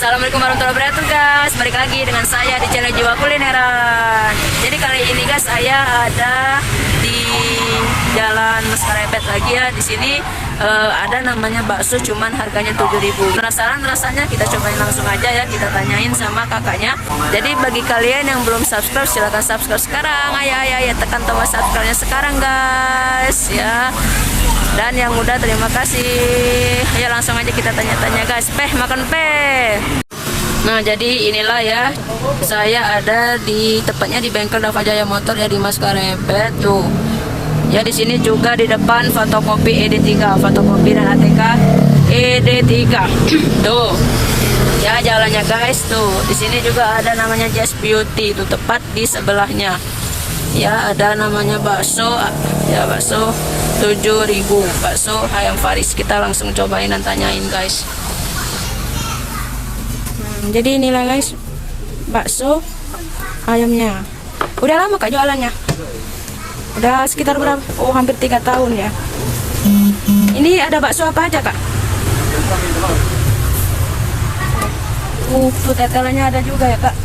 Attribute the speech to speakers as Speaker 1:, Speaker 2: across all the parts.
Speaker 1: Assalamualaikum warahmatullahi wabarakatuh guys. Balik lagi dengan saya di channel Jiwa Kulineran. Jadi kali ini guys saya ada di Jalan Maskarepet lagi ya. Di sini ada namanya bakso, cuman harganya 7.000. Penasaran rasanya? Kita cobain langsung aja ya. Kita tanyain sama kakaknya. Jadi bagi kalian yang belum subscribe, silahkan subscribe sekarang. Ayo tekan tombol subscribe-nya sekarang guys ya. Dan yang udah terima kasih. Ayo langsung aja kita tanya-tanya guys. Makan peh. Nah jadi inilah ya, saya ada di tepatnya di bengkel Dava Jaya Motor ya, di Maskarepet tuh. Ya di sini juga di depan fotokopi ED3, fotokopi dan ATK ED3. Tuh. Ya jalannya guys tuh. Di sini juga ada namanya Just Beauty, itu tepat di sebelahnya. Ya ada namanya bakso, ya bakso 7.000, bakso ayam Faris. Kita langsung cobain dan tanyain guys. Jadi inilah guys bakso ayamnya. Udah lama kak jualannya? Udah sekitar berapa? Oh hampir 3 tahun ya. Ini ada bakso apa aja kak? Tuh tetelannya ada juga ya kak.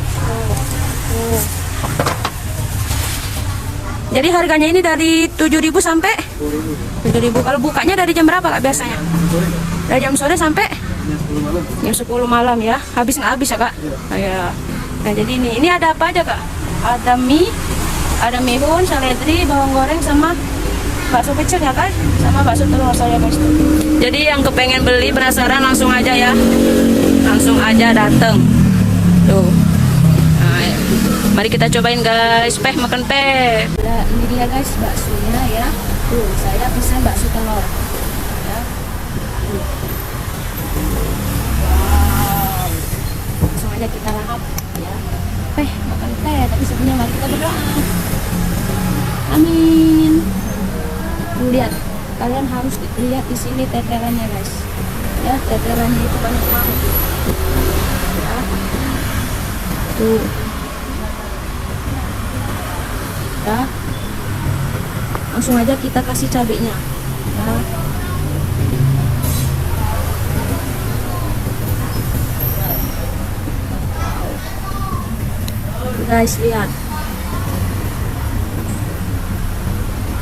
Speaker 1: Jadi harganya ini dari 7.000 sampai 7.000. Kalau bukanya dari jam berapa kak biasanya? Dari jam sore sampai jam 10 malam ya. Habis nggak habis ya kak? Ya. Nah jadi ini ada apa aja kak? Ada mie, ada mihun, seledri, bawang goreng, sama bakso pecel ya kan? Sama bakso telur saya guys. Jadi yang kepengen beli penasaran langsung aja ya. Langsung aja dateng. Tuh. Mari kita cobain guys, makan peh. Nah, ini dia guys baksonya ya. Tuh, saya pesan bakso telur. Ya. Wow. Langsung aja kita lahap ya. Makan peh, tapi sebelumnya mari kita berdoa. Amin. Tuh, lihat. Kalian harus lihat di sini tetelannya guys. Ya, tetelannya itu banyak banget. Ya. Tuh. Ya. Langsung aja kita kasih cabenya ya. Guys lihat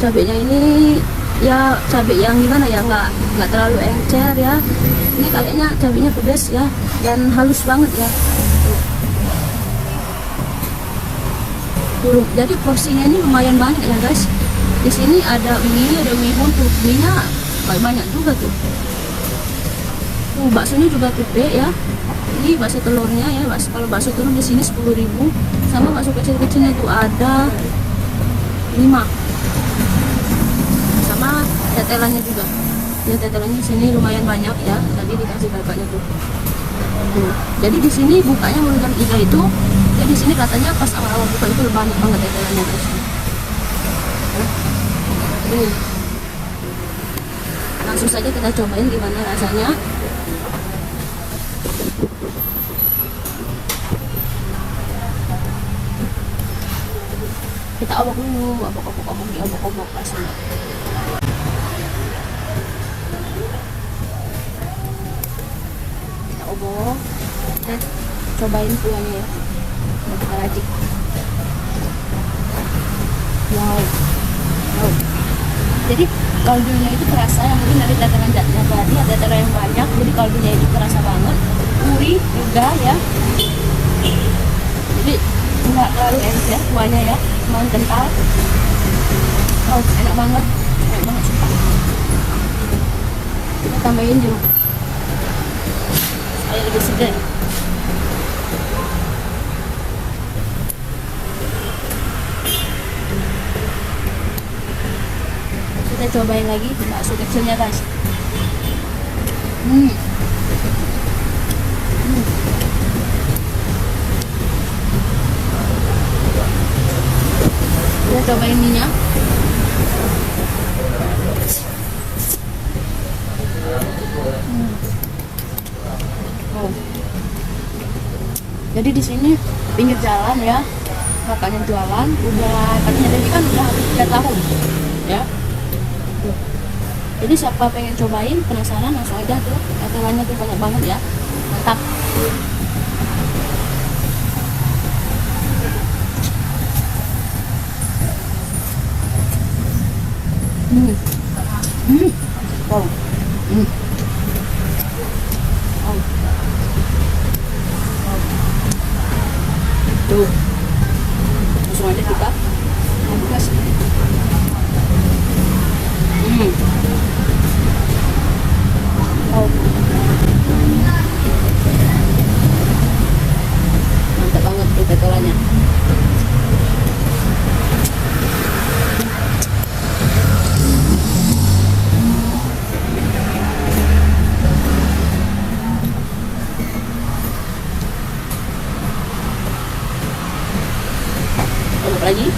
Speaker 1: cabenya ini ya, cabai yang gimana ya, nggak terlalu encer ya. Ini kayaknya cabenya pedas ya, dan halus banget ya. Jadi porsinya ini lumayan banyak ya guys. Di sini ada mie, ada mihun tuh, mie-nya banyak juga tuh. Tuh baksonya juga gede ya. Ini bakso telurnya ya, kalau bakso telur di sini 10.000, sama bakso kecil-kecilnya tuh ada 5. Sama tetelannya juga. Ya tetelannya di sini lumayan banyak ya. Tadi dikasih kakaknya tuh. Jadi di sini bukanya mulai jam 3 itu. Ya di sini katanya pas awal-awal buka itu banyak banget tetelannya guys. Langsung saja kita cobain gimana rasanya. Kita obok dulu, obok rasanya. Kita obok dan cobain kuahnya ya. Kita racik. Wow. Jadi kaldunya itu terasa, yang mungkin dari tetelan jatnya tadi ada tetelan yang banyak, jadi kaldunya itu terasa banget, gurih juga ya. Jadi nggak terlalu encer kuahnya ya, cuma kental. Oh enak banget sumpah. Kita tambahin jeruk supaya lebih segar. Kita cobain lagi bakso kecilnya guys. Kita cobain minyak. Jadi di sini pinggir jalan ya, kakaknya jualan. Katanya tadi kan udah habis 3 tahun ya. Jadi siapa pengen cobain, penasaran, langsung aja tuh. Tetelannya tuh banyak banget ya, mantap.
Speaker 2: Tuh, langsung aja kita buka sih. Oh, mantap banget tuh tetelannya. Aduk lagi.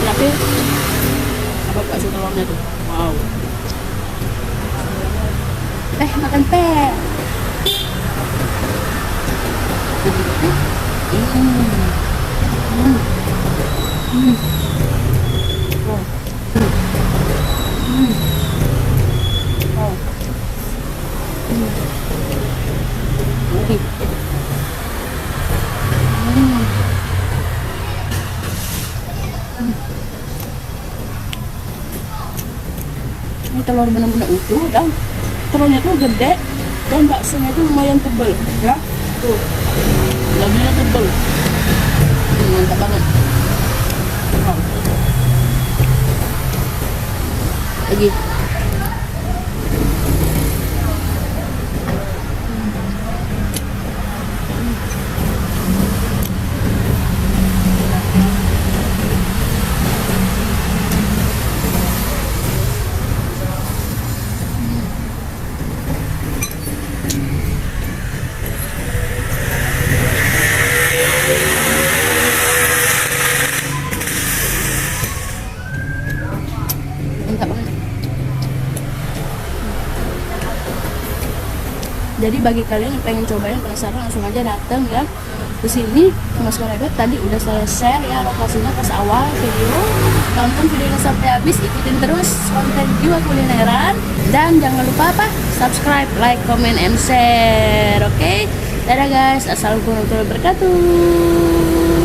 Speaker 2: Terakhir apa bakso telurnya tuh? Wow. Makan pe. Ini telur benar-benar utuh dan telurnya tuh gede dan baksonya tuh lumayan tebal ya. Tuh, dagingnya tebal. Mantap banget. Wow. Lagi. Mantap banget. Jadi bagi kalian yang pengen cobain, penasaran, langsung aja datang ya ke sini. Mas Karebet tadi udah saya share ya lokasinya pas awal video. Tonton videonya sampai habis, ikutin terus konten Jiwa Kulineran, dan jangan lupa apa? Subscribe, like, comment, and share. Oke? Dadah guys. Assalamualaikum warahmatullahi wabarakatuh.